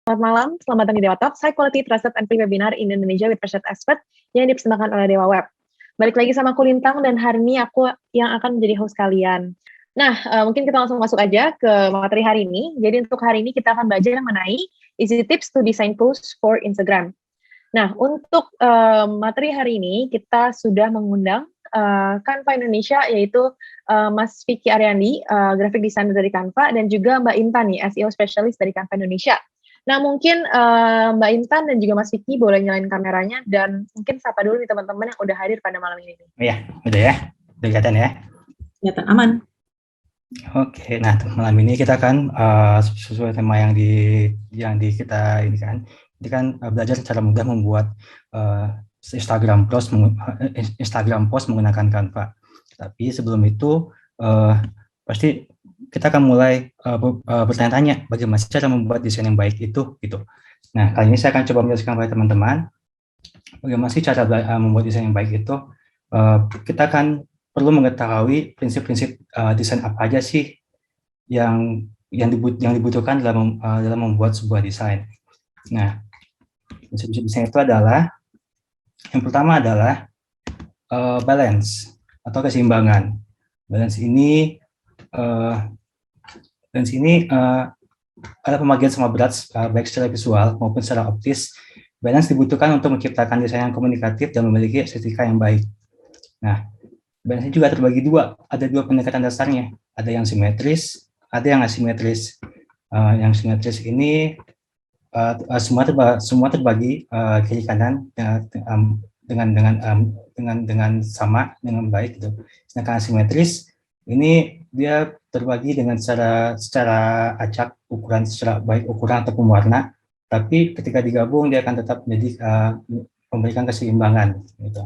Selamat malam, selamat datang di Dewa Talks, High Quality Trusted and Free Webinar in Indonesia with Trusted Expert yang dipersembahkan oleh Dewa Web. Balik lagi sama aku Lintang dan hari ini aku yang akan menjadi host kalian. Nah, mungkin kita langsung masuk aja ke materi hari ini. Jadi untuk hari ini kita akan belajar mengenai easy tips to design posts for Instagram. Nah, untuk materi hari ini kita sudah mengundang Canva Indonesia, yaitu Mas Vicky Ariandi, graphic designer dari Canva, dan juga Mbak Intan nih, SEO specialist dari Canva Indonesia. Nah, mungkin Mbak Intan dan juga Mas Vicky boleh nyalain kameranya dan mungkin sapa dulu nih teman-teman yang udah hadir pada malam ini. Iya, udah ya, udah kelihatan ya. Kelihatan aman. Oke, nah malam ini kita akan sesuai tema yang kita ini kan belajar cara mudah membuat Instagram post menggunakan Canva. Tapi sebelum itu pasti kita akan mulai bertanya-tanya bagaimana cara membuat desain yang baik itu gitu. Nah, kali ini saya akan coba menjelaskan kepada teman-teman bagaimana sih cara membuat desain yang baik itu. Kita akan perlu mengetahui prinsip-prinsip desain apa aja sih yang dibutuhkan dalam membuat sebuah desain. Nah, prinsip-prinsip desain itu adalah yang pertama adalah balance atau keseimbangan. Balance ini ada pembagian sama berat baik secara visual maupun secara optis. Balance dibutuhkan untuk menciptakan desain yang komunikatif dan memiliki estetika yang baik. Nah, balance juga terbagi dua. Ada dua pendekatan dasarnya. Ada yang simetris, ada yang asimetris. Yang simetris ini semua terbagi kiri kanan dengan sama, dengan baik gitu. Sedangkan asimetris ini dia terbagi dengan secara acak, secara baik ukuran ataupun warna. Tapi ketika digabung dia akan tetap memberikan keseimbangan gitu.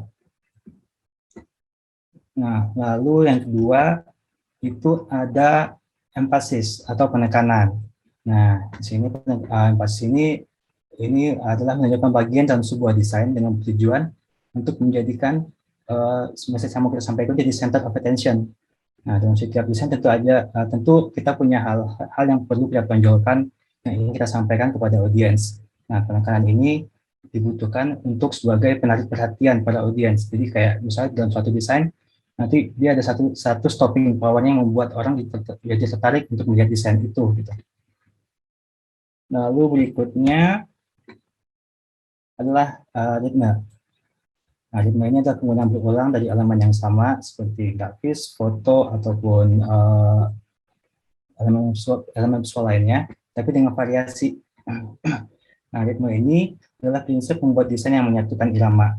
Nah, lalu yang kedua itu ada emphasis atau penekanan. Nah, di sini emphasis ini adalah menunjukkan bagian dalam sebuah desain dengan tujuan untuk menjadikan message yang mau kita sampaikan jadi center of attention. Nah, dalam setiap desain tentu kita punya hal yang perlu kita tonjolkan yang ingin kita sampaikan kepada audiens. Nah, penekanan ini dibutuhkan untuk sebagai penarik perhatian pada audiens. Jadi kayak misalnya dalam suatu desain nanti dia ada satu stopping power-nya yang membuat orang jadi tertarik untuk melihat desain itu gitu. Lalu berikutnya adalah ritme. Nah, ritme ini adalah penggunaan berulang dari elemen yang sama seperti grafis, foto ataupun elemen visual lainnya, tapi dengan variasi. Nah, ritme ini adalah prinsip membuat desain yang menyatukan irama,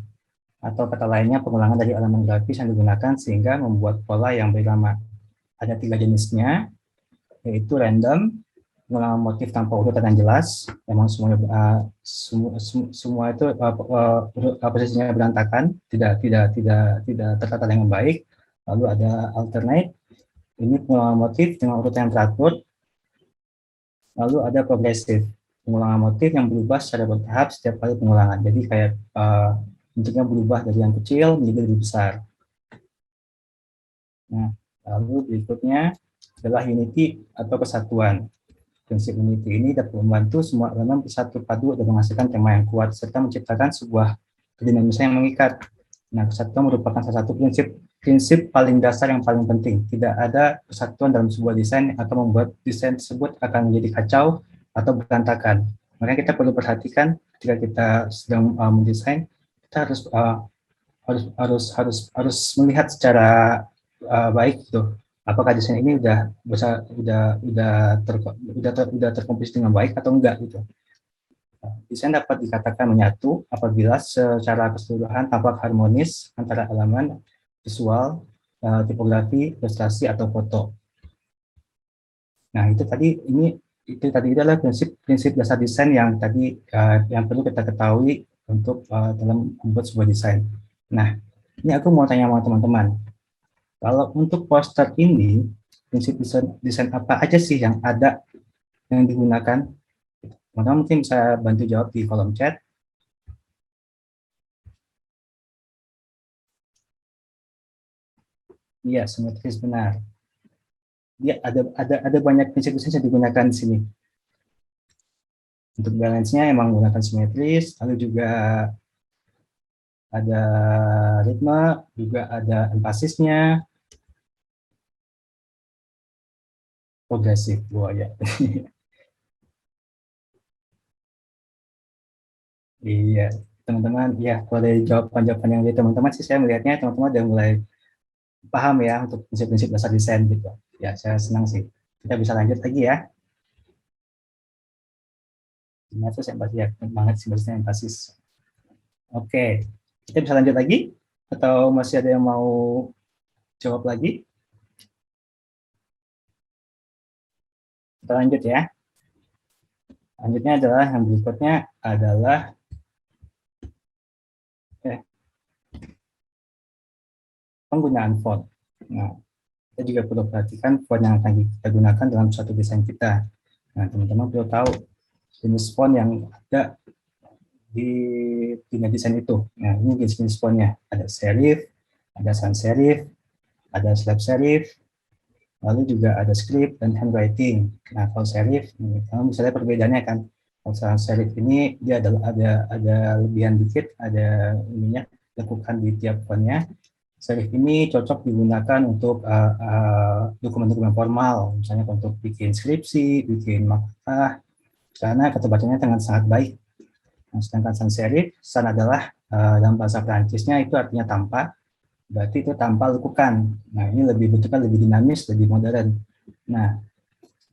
atau kata lainnya pengulangan dari elemen grafis yang digunakan sehingga membuat pola yang berirama. Ada 3 jenisnya, yaitu random, pengulangan motif tanpa urutan yang jelas, memang semua itu posisinya berantakan, tidak tertata dengan baik. Lalu ada alternate, ini pengulangan motif dengan urutan yang teratur. Lalu ada progresif, pengulangan motif yang berubah secara bertahap setiap kali pengulangan. Jadi kayak bentuknya berubah dari yang kecil menjadi lebih besar. Nah, lalu berikutnya adalah unity atau kesatuan. Prinsip unity ini dapat membantu semua elemen bersatu padu dan menghasilkan tema yang kuat serta menciptakan sebuah kedinamisan yang mengikat. Nah, kesatuan merupakan salah satu prinsip paling dasar yang paling penting. Tidak ada kesatuan dalam sebuah desain yang akan membuat desain tersebut akan menjadi kacau atau berantakan. Makanya kita perlu perhatikan ketika kita sedang mendesain, kita harus melihat secara baik gitu. Apakah desain ini udah terkomposisi dengan baik atau enggak gitu. Desain dapat dikatakan menyatu apabila secara keseluruhan tampak harmonis antara elemen visual, tipografi, ilustrasi atau foto. Nah, itu tadi adalah prinsip dasar desain yang yang perlu kita ketahui untuk dalam membuat sebuah desain. Nah, ini aku mau tanya sama teman-teman. Kalau untuk poster ini, prinsip desain apa aja sih yang digunakan? Teman-teman mungkin bisa bantu jawab di kolom chat. Iya, simetris benar. Dia ada banyak prinsip desain yang digunakan di sini. Untuk balance-nya emang menggunakan simetris, lalu juga ada ritme, juga ada empasisnya, progresif, ya. Iya, teman-teman, ya kalau dari jawaban-jawaban yang dari teman-teman sih saya melihatnya teman-teman udah mulai paham ya untuk prinsip-prinsip dasar desain gitu. Ya, saya senang sih. Kita bisa lanjut lagi ya. Ternyata saya pasti yakin banget sih bahasanya empasis. Oke, kita bisa lanjut lagi? Atau masih ada yang mau jawab lagi? Kita lanjut ya. Lanjutnya adalah yang berikutnya adalah penggunaan font. Nah, kita juga perlu perhatikan font yang akan kita gunakan dalam suatu desain kita. Nah, teman-teman perlu tahu jenis font yang ada di desain itu. Nah, ini jenis fontnya. Ada serif, ada sans serif, ada slab serif, lalu juga ada script dan handwriting. Nah, kalau serif, kamu bisa lihat perbedaannya kan. Kalau sans serif ini dia ada lebihan dikit, ada ininya lekukan di tiap fontnya. Serif ini cocok digunakan untuk dokumen-dokumen formal, misalnya untuk bikin skripsi, bikin makalah, karena ketebalannya sangat baik. Nah, sedangkan sans serif, sans adalah dalam bahasa Perancisnya itu artinya tanpa, berarti itu tanpa lekukan. Nah, ini bentuknya lebih dinamis, lebih modern. Nah,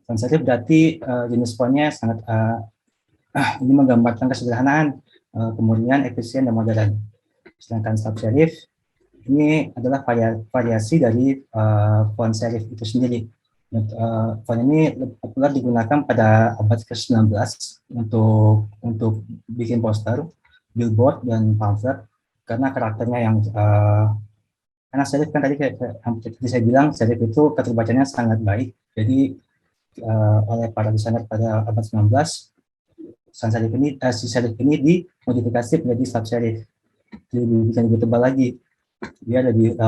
sans serif berarti jenis fontnya sangat ini menggambarkan kesederhanaan, kemurnian, efisien, dan modern. Sedangkan slab serif ini adalah variasi dari font serif itu sendiri. Font ini populer digunakan pada abad ke-19 untuk bikin poster, billboard, dan pamflet karena karakternya yang karena serif kan tadi yang saya bilang serif itu keterbacanya sangat baik. Jadi oleh para desainer pada abad 19 si serif ini dimodifikasi menjadi slab serif. Jadi bisa lebih tebal lagi. Dia lebih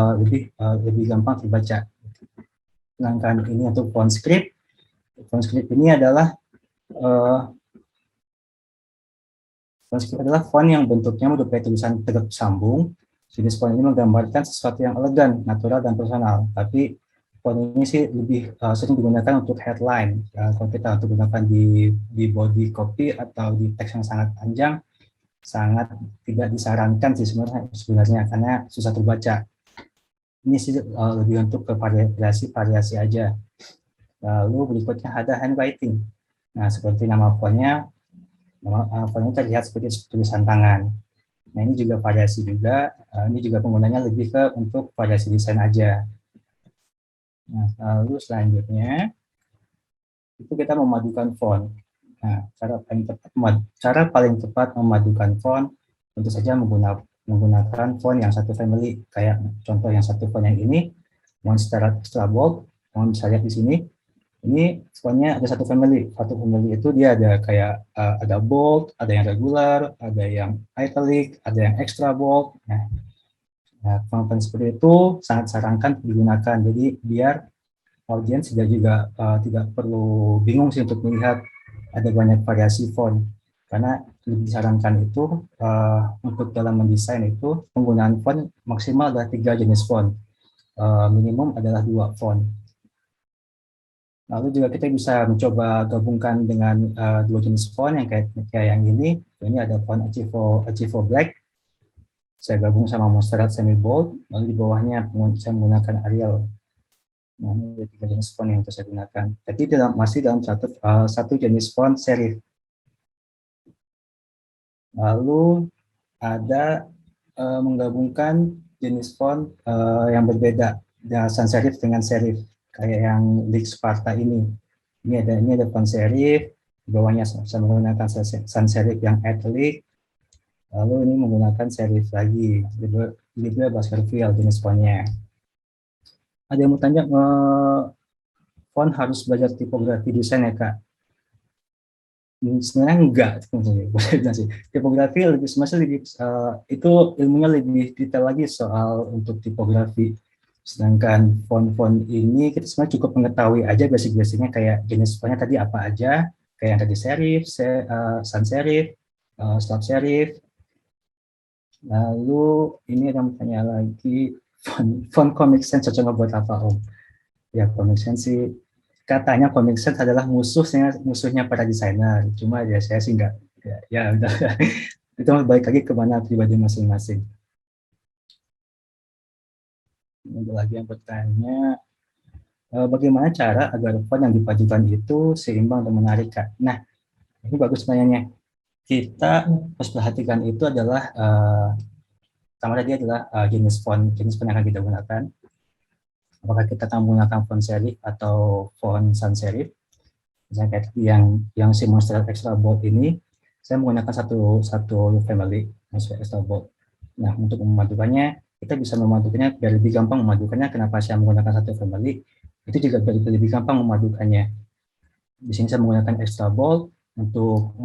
gampang terbaca. Sedangkan ini untuk font script. Font script ini adalah font yang bentuknya menyerupai tulisan tegak sambung. Jenis font ini menggambarkan sesuatu yang elegan, natural, dan personal. Tapi font ini sih lebih sering digunakan untuk headline. Kalau kita untuk gunakan di body copy atau di teks yang sangat panjang, sangat tidak disarankan sih sebenarnya karena susah terbaca. Ini sih lebih untuk ke variasi aja. Lalu berikutnya ada handwriting. Nah, seperti nama fontnya terlihat seperti tulisan tangan. Nah, ini juga variasi juga. Ini juga penggunanya lebih ke untuk variasi desain aja. Nah, lalu selanjutnya itu kita memadukan font. Nah, cara paling tepat memadukan font tentu saja menggunakan font yang satu family. Kayak contoh yang satu font yang ini, Monstera Extra Bold. Kamu bisa lihat di sini. Ini fontnya ada satu family. Satu family itu dia ada kayak ada bold, ada yang regular, ada yang italic, ada yang extra bold. Nah, font seperti itu sangat sarankan digunakan. Jadi biar audiens juga tidak perlu bingung sih untuk melihat ada banyak variasi font. Karena lebih disarankan itu untuk dalam mendesain itu penggunaan font maksimal ada 3 jenis font. Minimum adalah 2 font. Lalu juga kita bisa mencoba gabungkan dengan 2 jenis font yang kayak yang ini. Ini ada font Archivo Black. Saya gabung sama Monserrat Semi Bold. Lalu di bawahnya saya menggunakan Arial. Nah, ini ada 3 jenis font yang saya gunakan. Tapi masih dalam satu jenis font serif. Lalu ada menggabungkan jenis font yang berbeda, sans serif dengan serif. Kayak yang Lex Sparta ini. Ini ada font serif, di bawahnya saya menggunakan sans serif yang italic, lalu ini menggunakan serif lagi, Libre Baskerville jenis fontnya. Ada yang mau tanya, font harus belajar tipografi desain ya Kak? Sebenarnya enggak, tipografi itu ilmunya lebih detail lagi soal untuk tipografi. Sedangkan font-font ini kita sebenarnya cukup mengetahui aja basic-basicnya kayak jenis fontnya tadi apa aja, kayak yang tadi serif, sans serif, stop serif. Lalu ini ada tanya lagi, font Comic Sans cocok nggak buat apa Om? Ya Comic Sans sih katanya Comic Sans adalah musuhnya para desainer. Cuma ya saya sih nggak, ya udah itu balik lagi ke mana pribadi masing-masing. Ada lagi yang bertanya, bagaimana cara agar font yang dipadukan itu seimbang dan menarik Kak? Nah, ini bagus pertanyaannya. Kita harus perhatikan itu adalah pertama tadi adalah jenis font yang akan kita gunakan. Apakah kita akan menggunakan font serif atau font sans serif? Misalnya kayak yang si Monster Extra Bold ini, saya menggunakan satu family Monster Extra Bold. Nah, untuk memadukannya, kita bisa memadukannya biar lebih gampang memadukannya. Kenapa saya menggunakan satu family? Itu juga biar lebih gampang memadukannya. Di sini saya menggunakan Extra Bold untuk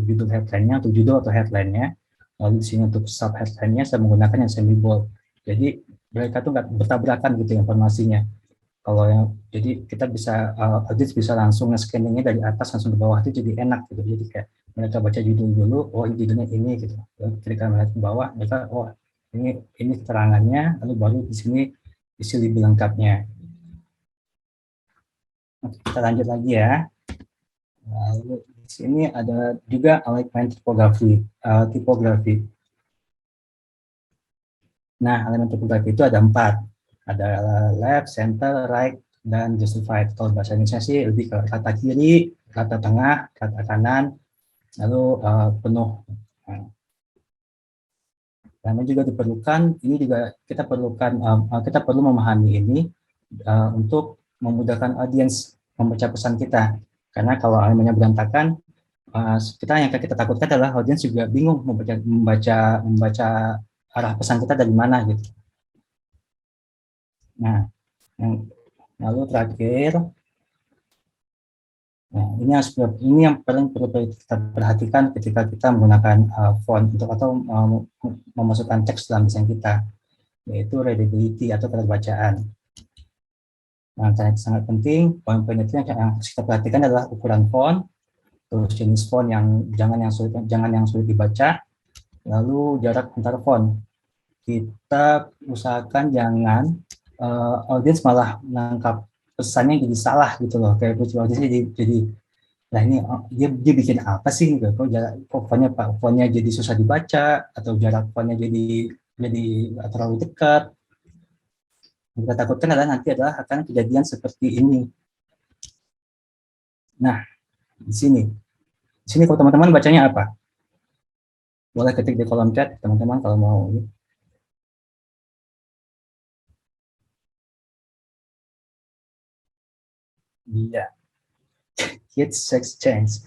judul headline-nya, untuk judul atau headline-nya. Lalu di sini untuk sub headline-nya saya menggunakan yang semi bold. Jadi mereka tuh nggak bertabrakan gitu informasinya. Kalau jadi kita bisa audit bisa langsung nge-scanningnya dari atas langsung ke bawah, itu jadi enak gitu. Jadi kayak mereka baca judul dulu, oh judulnya ini gitu. Ketika melihat ke bawah, mereka oh ini keterangannya, lalu baru di sini isi lebih lengkapnya. Oke, kita lanjut lagi ya. Lalu di sini ada juga alignment tipografi. Nah, elemen tipografi itu ada 4. Ada left, center, right, dan justified. Kalau bahasa Indonesia sih lebih ke kata kiri, kata tengah, kata kanan, lalu penuh. Dan juga diperlukan, ini juga kita perlu memahami ini untuk memudahkan audiens membaca pesan kita. Karena kalau elemennya berantakan, yang kita takutkan adalah audiens juga bingung membaca arah pesan kita dari mana gitu. Nah, lalu terakhir, nah ini yang paling perlu kita perhatikan ketika kita menggunakan font atau memasukkan teks dalam desain kita, yaitu readability atau keterbacaan. Nah, sangat penting. Poin-poin itu yang harus kita perhatikan adalah ukuran font, terus jenis font jangan yang sulit dibaca, lalu jarak antar font. Kita usahakan jangan audiens malah menangkap pesannya jadi salah gitu loh, kayak audiensnya jadi nah ini dia bikin apa sih gitu, kok fontnya jadi susah dibaca atau jarak fontnya jadi terlalu dekat. Yang kita takutkan adalah akan kejadian seperti ini. Nah, di sini kalau teman-teman bacanya apa? Boleh ketik di kolom chat teman-teman kalau mau. Iya, heat sex change.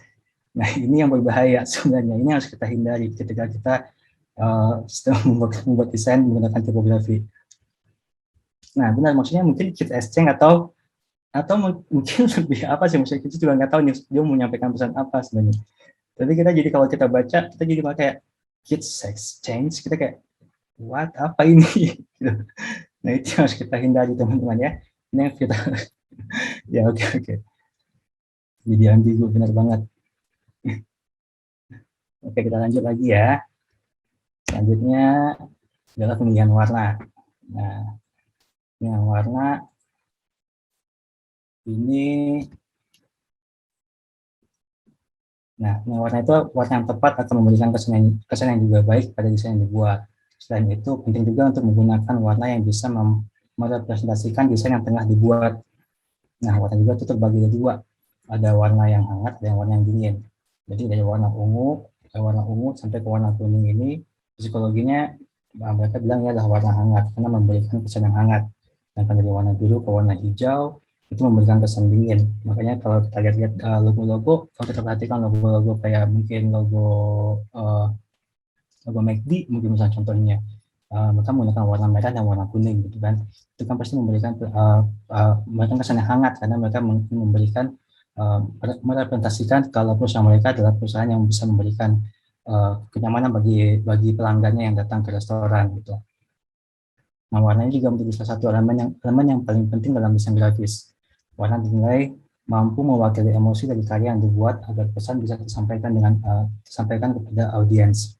Nah, ini yang berbahaya sebenarnya. Ini harus kita hindari ketika kita sedang membuat desain menggunakan tipografi. Nah, benar, maksudnya mungkin heat exchange atau mungkin lebih apa sih, maksudnya kita juga nggak tahu nih dia mau menyampaikan pesan apa sebenarnya. Tapi kita jadi kalau kita baca, kita jadi kayak heat sex change, kita kayak what, apa ini? Nah, itu harus kita hindari teman-teman ya. Ini yang kita ya oke. Jadi ambigu, benar banget. Oke, kita lanjut lagi ya. Selanjutnya adalah pemilihan warna. Nah, yang warna ini, nah warna itu warna yang tepat akan memberikan kesan yang juga baik pada desain yang dibuat. Selain itu, penting juga untuk menggunakan warna yang bisa merepresentasikan desain yang tengah dibuat. Nah, warna juga itu terbagi dari 2. Ada warna yang hangat dan warna yang dingin. Jadi dari warna ungu sampai ke warna kuning ini, psikologinya mereka bilang ya adalah warna hangat karena memberikan kesan yang hangat. Dan dari warna biru ke warna hijau itu memberikan kesan dingin. Makanya kalau kita lihat logo-logo, kalau kita perhatikan logo-logo kayak mungkin logo McD, mungkin misalnya contohnya, mereka menggunakan warna merah dan warna kuning gitu kan. Itu kan pasti memberikan kesan yang hangat karena mereka memberikan merepresentasikan kalau perusahaan mereka adalah perusahaan yang bisa memberikan kenyamanan bagi pelanggannya yang datang ke restoran gitu. Nah, warnanya juga menjadi salah satu elemen yang paling penting dalam desain grafis. Warna dinilai mampu mewakili emosi dari karya yang dibuat agar pesan bisa disampaikan kepada audiens.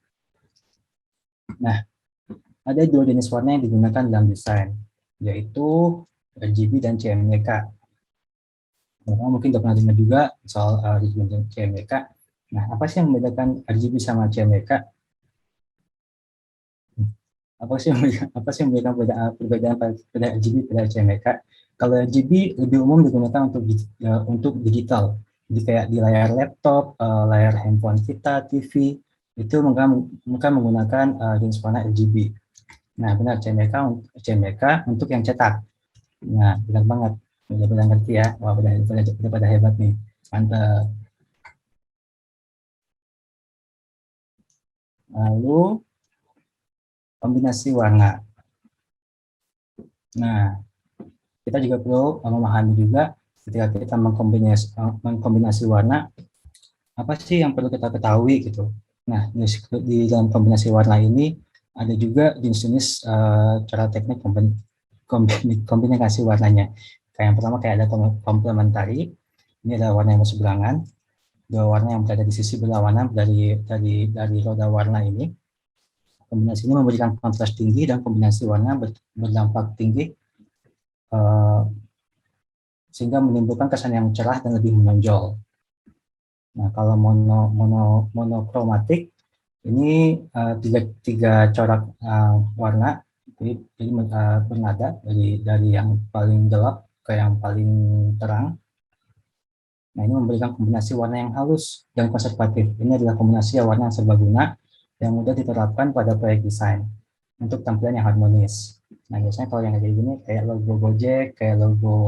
Nah, ada dua jenis warna yang digunakan dalam desain, yaitu RGB dan CMYK. Mungkin udah pernah dengar juga soal RGB dan CMYK. Nah, apa sih yang membedakan RGB sama CMYK? Apa sih yang membedakan perbedaan pada RGB pada CMYK? Kalau RGB lebih umum digunakan untuk digital, jadi kayak di layar laptop, layar handphone kita, TV, itu mereka menggunakan jenis warna RGB. Nah, benar, CMYK untuk yang cetak. Nah, benar banget. Udah ngerti ya. Wah, udah pada hebat nih. Mantap. Lalu, kombinasi warna. Nah, kita juga perlu memahami juga ketika kita mengkombinasi warna, apa sih yang perlu kita ketahui gitu. Nah, di dalam kombinasi warna ini ada juga jenis-jenis cara teknik kombinasi warnanya. Kayak yang pertama kayak ada komplementari, ini adalah warna yang berseberangan, dua warna yang berada di sisi berlawanan dari roda warna ini. Kombinasi ini memberikan kontras tinggi dan kombinasi warna berdampak tinggi sehingga menimbulkan kesan yang cerah dan lebih menonjol. Nah, kalau monokromatik ini tiga corak warna, jadi bernada dari yang paling gelap ke yang paling terang. Nah, ini memberikan kombinasi warna yang halus dan konservatif. Ini adalah kombinasi warna yang serbaguna yang mudah diterapkan pada proyek desain untuk tampilan yang harmonis. Nah, biasanya kalau yang kayak gini, kayak logo Gojek, kayak logo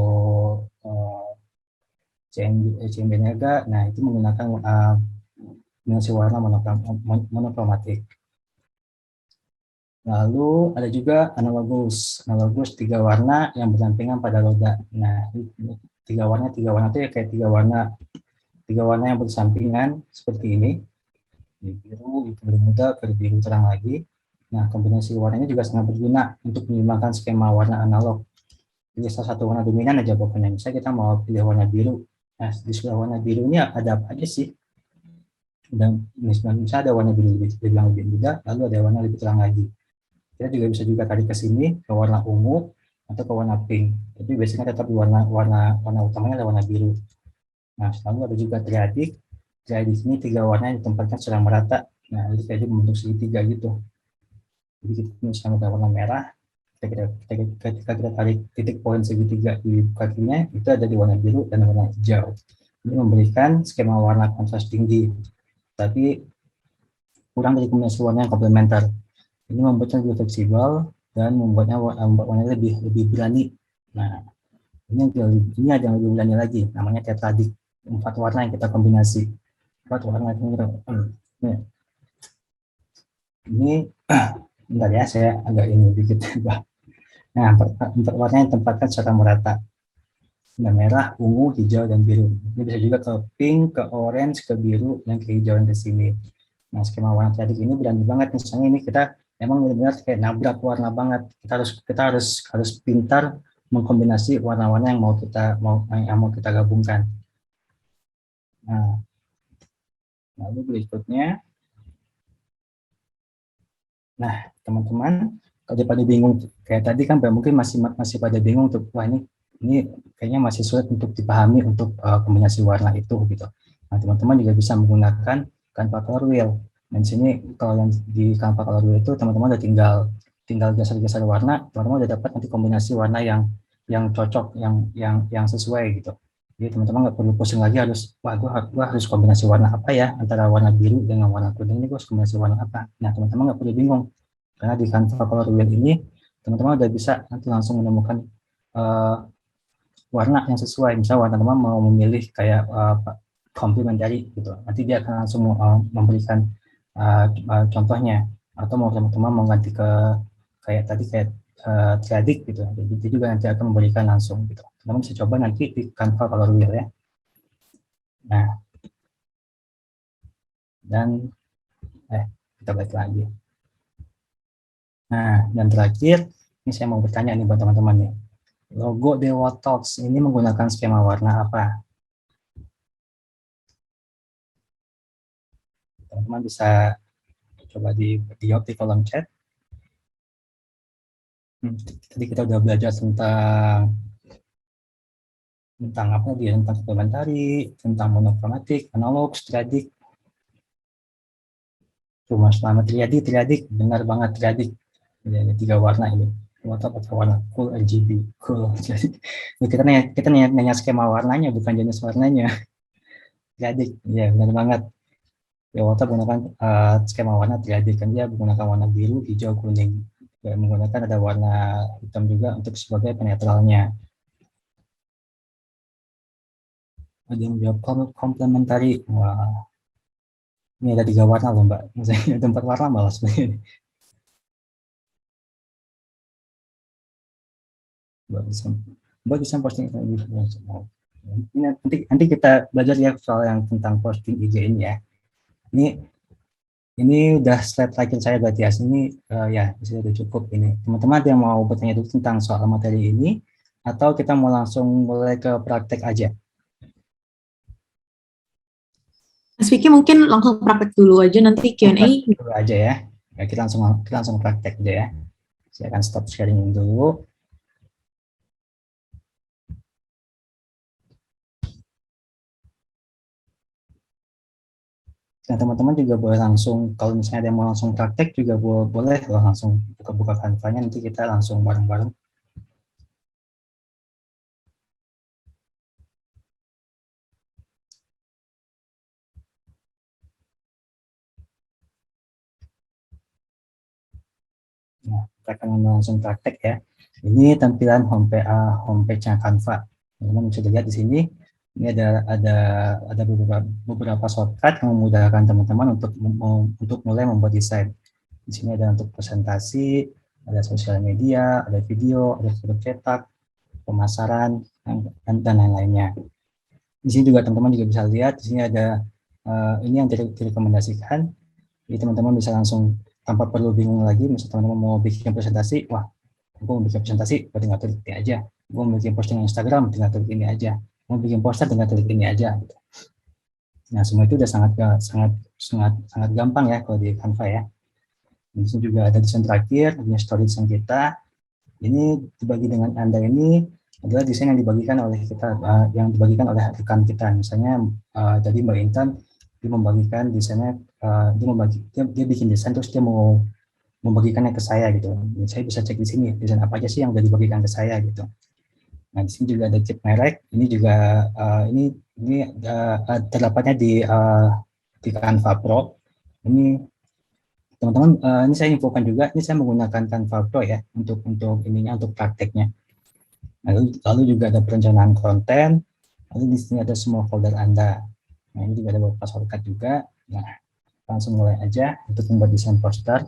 CMB Niaga, nah itu menggunakan kombinasi warna monokromatik. Lalu ada juga analogus tiga warna yang berdampingan pada roda. Nah, tiga warna itu ya kayak tiga warna yang bersampingan seperti ini. Biru, itu lebih muda, ke biru terang lagi. Nah, kombinasi warnanya juga sangat berguna untuk menyeimbangkan skema warna analog. Jadi salah satu warna dominan aja pokoknya. Misalnya kita mau pilih warna biru. Nah, di sebelah warna biru ini ada apa aja sih? Dan misalnya ada warna biru lebih muda, lalu ada warna lebih terang lagi. Kita juga bisa tarik ke sini ke warna ungu atau ke warna pink. Tapi biasanya tetap di warna utamanya adalah warna biru. Nah, lalu ada juga triadik. Triadik ini tiga warna yang ditempatkan secara merata. Nah, jadi kayak membentuk segitiga gitu. Jadi kita misalnya ada warna merah, ketika kita tarik titik poin segitiga di kakinya, itu ada di warna biru dan warna hijau. Ini memberikan skema warna kontras tinggi, tapi kurang dari kombinasi warna yang komplementer. Ini membuatnya lebih fleksibel dan membuatnya warnanya lebih berani. Nah, ini ada yang lebih berani lagi, namanya tetradik, 4 warna yang kita kombinasi. 4 warna ini bentar ya, saya agak ini dikit. Nah, 4 warna yang ditempatkan secara merata. Nah, merah, ungu, hijau, dan biru. Ini bisa juga ke pink, ke orange, ke biru, dan ke hijau yang ke sini. Nah, skema warna tetradik ini berani banget. Misalnya ini kita emang benar-benar kayak nabrak warna banget. Kita harus pintar mengkombinasi warna-warna yang mau kita gabungkan. Nah, lalu berikutnya, nah teman-teman, kalau pada bingung kayak tadi kan mungkin masih pada bingung untuk wah ini kayaknya masih sulit untuk dipahami untuk kombinasi warna itu gitu. Nah, teman-teman juga bisa menggunakan Canva Color Wheel. Dan di sini kalau yang di Canva Color Wheel itu teman-teman udah tinggal geser-geser warna, teman-teman udah dapat nanti kombinasi warna yang cocok, yang sesuai gitu. Jadi teman-teman nggak perlu pusing lagi gua harus kombinasi warna apa ya antara warna biru dengan warna kuning, ini gua harus kombinasi warna apa. Nah, teman-teman nggak perlu bingung karena di Canva Color Wheel ini teman-teman udah bisa nanti langsung menemukan warna yang sesuai. Misalnya warna teman mau memilih kayak komplementari gitu, nanti dia akan langsung memberikan contohnya, atau mau teman-teman mau ganti ke kayak tadi kayak triadik gitu, jadi itu juga nanti akan memberikan langsung gitu. Teman bisa coba nanti di Canva Color Wheel ya. Nah, dan kita balik lagi. Nah, dan terakhir ini saya mau bertanya nih buat teman-teman nih, logo Dewa Talks ini menggunakan skema warna apa? teman-teman bisa coba dijawab di kolom chat. Tadi kita udah belajar tentang apa dia, tentang komplementari, tentang monokromatik, analog, triadik. Cuma selama triadik, benar banget triadik. Ada 3 warna ini. Warna pakai warna cool RGB, cool. Jadi kita nanya skema warnanya, bukan jenis warnanya. Triadik, ya benar banget. Ya, Wata menggunakan skema warna triadik, kan dia menggunakan warna biru, hijau, kuning. Ya, menggunakan ada warna hitam juga untuk sebagai penetralnya. Ada yang menjawab komplementari. Wah, ini ada 3 warna loh Mbak. Misalnya ada 4 warna malah sebenarnya. Mbak bisa posting ini nanti kita belajar ya soal yang tentang posting IG ini ya. Ini udah slide terakhir saya berarti ya. Ini ya sudah cukup ini. Teman-teman ada yang mau bertanya dulu tentang soal materi ini atau kita mau langsung mulai ke praktek aja? Mas Vicky mungkin langsung praktek dulu aja, nanti Q&A. Dulu aja ya. Ya, kita langsung praktek aja ya. Saya akan stop sharing dulu. Nah, teman-teman juga boleh langsung, kalau misalnya ada yang mau langsung praktek juga boleh loh, langsung buka-buka Canva-nya, nanti kita langsung bareng-bareng. Nah, kita akan langsung praktek ya. Ini tampilan homepage-nya Canva. Teman-teman bisa lihat di sini. Ini ada beberapa shortcut yang memudahkan teman-teman untuk mulai membuat desain. Di sini ada untuk presentasi, ada sosial media, ada video, ada foto cetak, pemasaran, dan lain-lainnya. Di sini juga teman-teman juga bisa lihat. Di sini ada ini yang direkomendasikan. Jadi teman-teman bisa langsung tanpa perlu bingung lagi. Misalnya teman-teman mau bikin presentasi, wah, gue mau bikin presentasi, tinggal klik ini aja. Gue mau bikin posting Instagram, tinggal klik ini aja. Mau bikin poster, tinggal klik ini aja. Nah, semua itu udah sangat gampang ya kalau di Canva ya. Di sini juga ada desain terakhir, ini story desain kita. Ini dibagi dengan Anda ini adalah desain yang dibagikan oleh kita, yang dibagikan oleh rekan kita. Misalnya tadi Mbak Intan dia membagikan desainnya, dia bikin desain terus dia mau membagikannya ke saya gitu. Saya bisa cek di sini desain apa aja sih yang udah dibagikan ke saya gitu. Nah, di sini juga ada chip merek. Ini juga ini terdapatnya di Canva Pro. Ini teman-teman, ini saya infokan juga. Ini saya menggunakan Canva Pro ya untuk prakteknya. Lalu juga ada perencanaan konten. Lalu di sini ada semua folder Anda. Nah, ini juga ada beberapa shortcut juga. Nah, langsung mulai aja untuk membuat desain poster.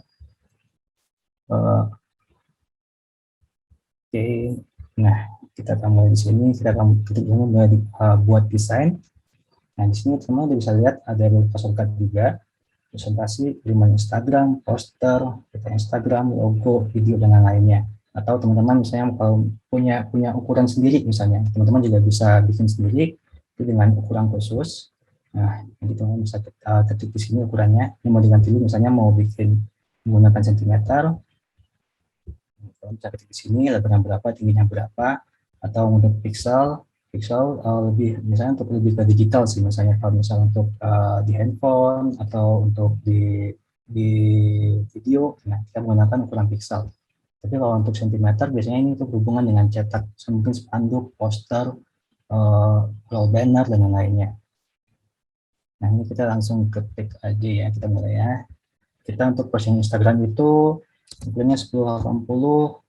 Oke. Nah, kita akan mulai di sini. Kita akan mulai buat desain. Nah, di sini teman-teman bisa lihat ada beberapa shortcut juga. Presentasi, kiriman Instagram, poster, kita Instagram, logo, video, dan lain-lainnya. Atau teman-teman misalnya kalau punya ukuran sendiri misalnya, teman-teman juga bisa bikin sendiri itu dengan ukuran khusus. Nah, nanti teman-teman bisa ketik di sini ukurannya. Ini mau diganti dulu, misalnya mau bikin menggunakan sentimeter, teman bisa ketik di sini lebarnya berapa, tingginya berapa, atau untuk pixel lebih misalnya untuk lebih ke digital sih, misalnya kalau misalnya untuk di handphone atau untuk di video, nah kita menggunakan ukuran pixel. Tapi kalau untuk sentimeter biasanya ini untuk hubungan dengan cetak, mungkin spanduk, poster, wall banner, dan lain-lainnya. Nah, ini kita langsung ketik aja ya, kita mulai ya. Kita untuk posting Instagram itu ukurannya 1080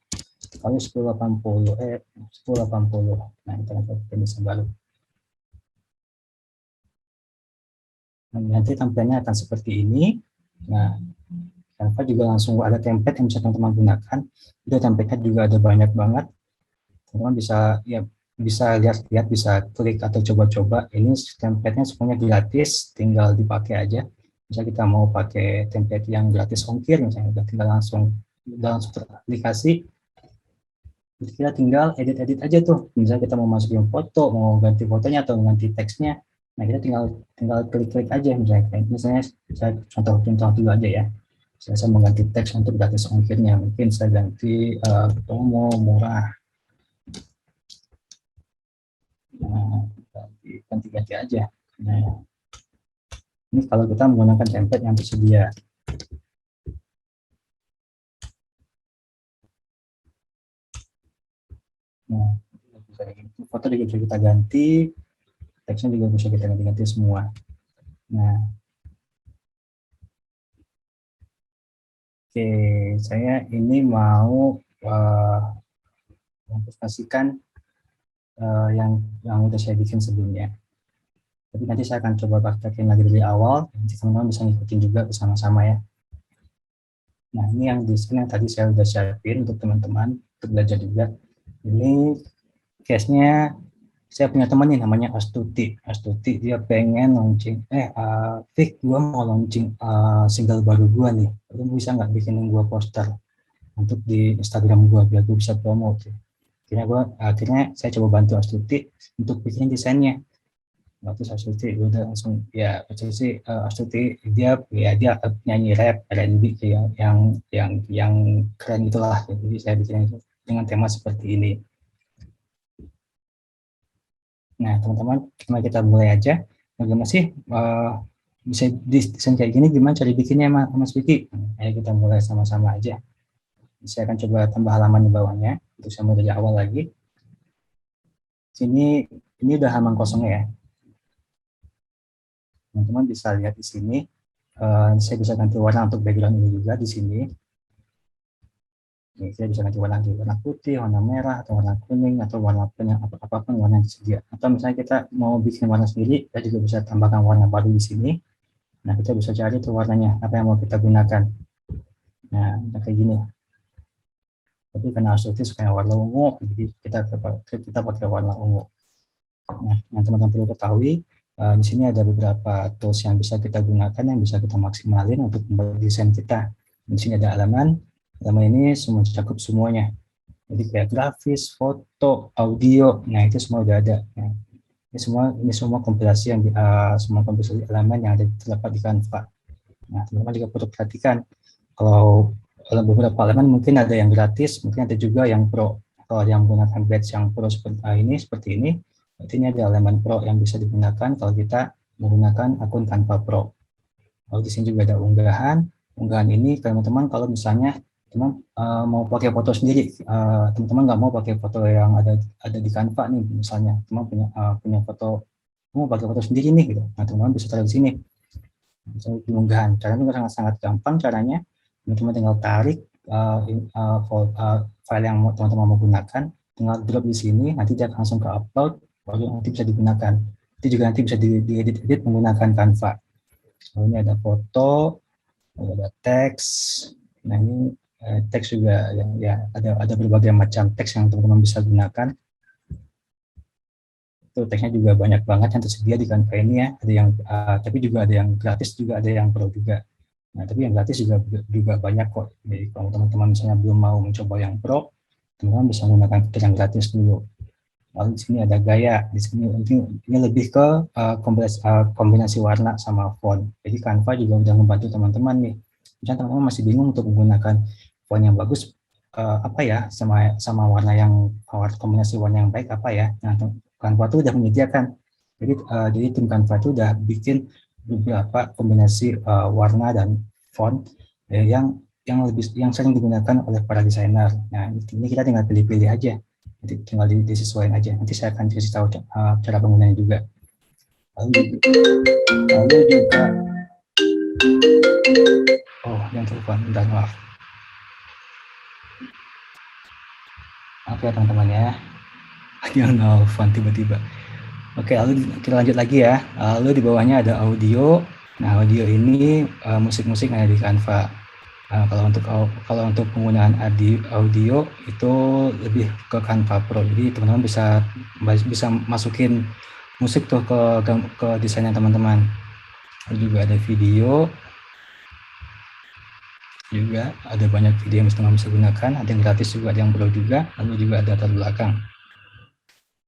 kali 1080. Nah, kita akan bisa baru. Nah, nanti tampilannya akan seperti ini. Nah, Canva juga langsung ada template yang bisa teman-teman gunakan. Itu template-nya juga ada banyak banget. Teman-teman bisa lihat, bisa klik atau coba-coba. Ini template-nya semuanya gratis, tinggal dipakai aja. Misalnya kita mau pakai template yang gratis ongkir, misalnya tinggal langsung aplikasi. Kita tinggal edit aja tuh. Misalnya kita mau masukin foto, mau ganti fotonya atau ganti teksnya, Nah, kita tinggal klik-klik aja, misalnya saya contoh dulu aja ya. Saya mengganti teks untuk gratis ongkirnya, mungkin saya ganti promo murah. Nah, ganti aja. Nah, ini kalau kita menggunakan template yang tersedia. Nah, foto juga bisa kita ganti, teksnya juga bisa kita ganti semua. Nah, oke, saya ini mau mempresentasikan yang udah saya bikin sebelumnya. Tapi nanti saya akan coba praktekin lagi dari awal, nanti teman-teman bisa ngikutin juga bersama-sama ya. Nah, ini yang di screen yang tadi saya udah siapin untuk teman-teman, untuk belajar juga. Ini case-nya, saya punya teman nih namanya Astuti. Astuti dia pengen launching, Fik, gue mau launching single baru gue nih. Lu bisa nggak bikinin gue poster untuk di Instagram gue biar gue bisa promote. Akhirnya saya coba bantu Astuti untuk bikin desainnya. Waktu Astuti udah langsung ya Astuti dia nyanyi rap R&B yang keren itulah. Jadi saya bikin dengan tema seperti ini. Nah, teman-teman, kita mulai aja. Bagaimana sih bisa desain kayak gini? Gimana cara bikinnya, Mas Vicky? Ayo kita mulai sama-sama aja. Saya akan coba tambah halaman di bawahnya. Untuk saya mulai dari awal lagi. Ini udah halaman kosongnya ya. Teman-teman bisa lihat di sini. Saya bisa ganti warna untuk background ini juga di sini. Ini saya bisa ganti warna putih, warna merah, atau warna kuning, atau warna apapun warna yang tersedia. Atau misalnya kita mau bikin warna sendiri, kita juga bisa tambahkan warna baru di sini. Nah, kita bisa cari tuh warnanya, apa yang mau kita gunakan. Nah, kayak gini. Tapi karena Astuti suka warna ungu, jadi kita pakai warna ungu. Nah, yang teman-teman perlu ketahui, di sini ada beberapa tools yang bisa kita gunakan, yang bisa kita maksimalin untuk membuat desain kita. Di sini ada halaman ini semua cakup semuanya. Jadi kayak grafis, foto, audio, nah itu semua udah ada. Nah, ini semua kompilasi semua kompilasi elemen yang ada terdapat di Canva. Nah, teman-teman juga perlu perhatikan kalau beberapa elemen mungkin ada yang gratis, mungkin ada juga yang pro. Kalau yang menggunakan badge yang pro seperti ini, berarti ini ada elemen pro yang bisa digunakan kalau kita menggunakan akun Canva Pro. Lalu di sini juga ada unggahan ini teman-teman kalau misalnya teman mau pakai foto sendiri, teman-teman nggak mau pakai foto yang ada di Canva nih, misalnya teman punya foto, mau pakai foto sendiri nih gitu. Nah, teman-teman bisa taruh di sini. Misalnya unggahan, caranya sangat gampang caranya. Teman-teman tinggal tarik file yang teman-teman mau gunakan, tinggal drop di sini, nanti dia langsung ke upload, baru nanti bisa digunakan. Itu juga nanti bisa diedit menggunakan Canva. Lalu ini ada foto, ada teks. Nah, ini teks juga ya ada berbagai macam teks yang teman-teman bisa gunakan. Itu teksnya juga banyak banget yang tersedia di Canva ini ya. Ada yang tapi juga ada yang gratis, juga ada yang pro juga. Nah, tapi yang gratis juga banyak kok. Jadi kalau teman-teman misalnya belum mau mencoba yang pro, teman-teman bisa menggunakan fitur yang gratis dulu. Lalu di sini ada gaya. Di sini ini lebih ke kombinasi warna sama font. Jadi Canva juga udah membantu teman-teman nih. Misalnya teman-teman masih bingung untuk menggunakan font yang bagus apa ya, sama warna yang kombinasi warna yang baik apa ya. Nah, Canva itu udah menyediakan. Jadi tim Canva itu udah bikin beberapa kombinasi warna dan font yang sering digunakan oleh para desainer. Nah, ini kita tinggal pilih-pilih aja. Nanti tinggal disesuaikan aja. Nanti saya akan kasih tahu cara penggunaannya juga. Lalu juga yang telepon, bentar, maaf. Maaf ya teman-teman ya. Yang telepon tiba-tiba. Oke, lalu kita lanjut lagi ya. Lalu di bawahnya ada audio. Nah, audio ini musik-musik yang ada di Canva. Kalau untuk penggunaan audio itu lebih ke Canva Pro. Jadi teman-teman bisa masukin musik tuh ke desainnya teman-teman. Lalu juga ada video. Juga ada banyak video yang teman-teman bisa gunakan. Ada yang gratis juga, ada yang pro juga. Lalu juga ada latar belakang.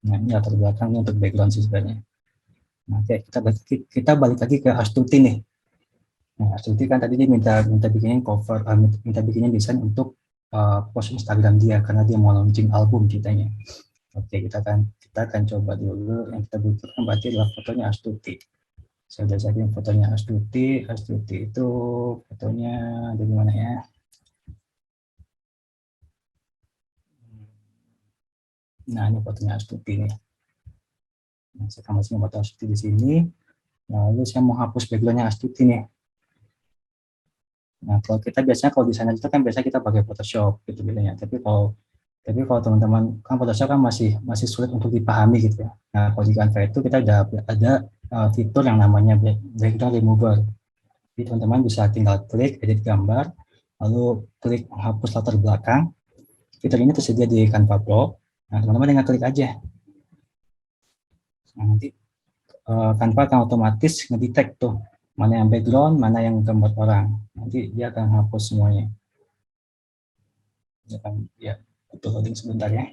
Nah, ini latar belakang untuk background sih sebenarnya. Nah, oke, kita balik lagi ke Astuti nih. Nah, Astuti kan tadi dia minta bikinin cover, minta bikinin desain untuk post Instagram dia karena dia mau launching album ceritanya. Oke, kita akan coba dulu. Yang kita butuhkan berarti adalah fotonya Astuti. Saya udah siapin fotonya Astuti. Astuti itu fotonya ada di mana ya? Nah, ini fotonya Astuti nih. Nah, saya akan masukin foto Astuti di sini. Lalu saya mau hapus backgroundnya Astuti nih. Nah, kalau kita biasanya kalau desainer itu kan biasanya kita pakai Photoshop gitu biasanya. Tapi kalau teman-teman kan Photoshop kan masih sulit untuk dipahami gitu ya. Nah, kalau di Canva itu kita ada fitur yang namanya background remover. Jadi teman-teman bisa tinggal klik edit gambar, lalu klik hapus latar belakang. Fitur ini tersedia di Canva Pro. Nah, teman-teman tinggal klik aja. Nah, nanti Canva akan otomatis ngedetect tuh mana yang background, mana yang gambar orang. Nanti dia akan hapus semuanya. Ya, butuh loading sebentar ya.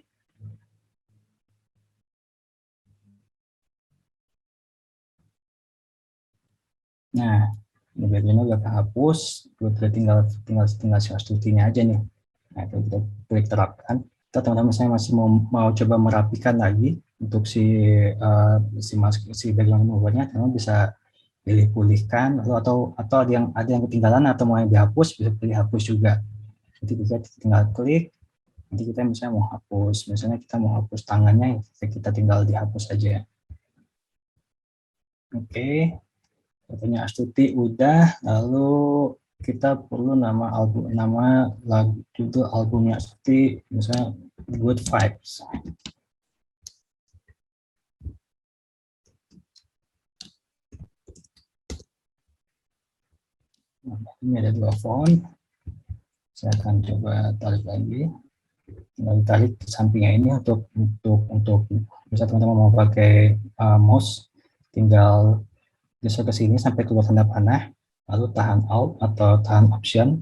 Nah, ini background-nya udah kehapus, udah tinggal si Astuti-nya aja nih. Nah, itu kita klik terapkan. Kita teman-teman saya masih mau coba merapikan lagi untuk si background remover-nya, teman bisa pilih pulihkan atau ada yang ketinggalan atau mau yang dihapus bisa pilih hapus juga. Nanti bisa tinggal klik. Nanti kita misalnya mau hapus, misalnya kita mau hapus tangannya, kita tinggal dihapus aja. Oke, fotonya Astuti udah, lalu kita perlu nama lagu judul albumnya Astuti, misalnya Good Vibes. Nah, ini ada 2 font. Saya akan coba tarik lagi. Tinggal tarik ke sampingnya ini untuk bisa teman-teman mau pakai mouse, tinggal geser ke sini sampai keluar tanda panah, lalu tahan Alt atau tahan Option,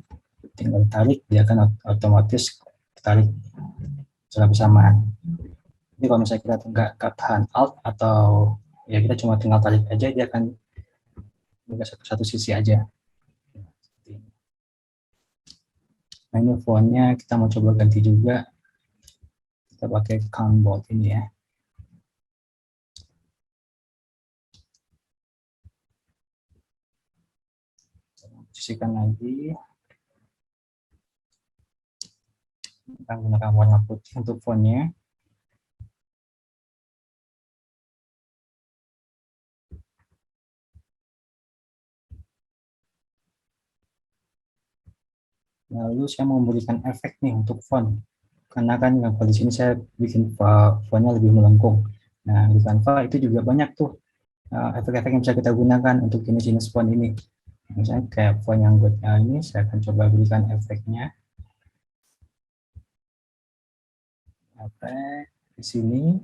tinggal tarik, dia akan otomatis tarik secara bersamaan. Jadi kalau misalnya kita nggak tahan Alt atau ya kita cuma tinggal tarik aja, dia akan bergeser ke satu sisi aja. Nah, ini fontnya kita mau coba ganti juga. Kita pakai Canbold ini ya. Posisikan lagi. Kita menggunakan warna putih untuk fontnya. Lalu saya mau memberikan efek nih untuk font. Karena kan kalau di sini saya bikin fontnya lebih melengkung. Nah, di Canva itu juga banyak tuh efek-efek yang bisa kita gunakan untuk jenis-jenis font ini. Misalnya kayak font yang ini, saya akan coba berikan efeknya. Efek di sini.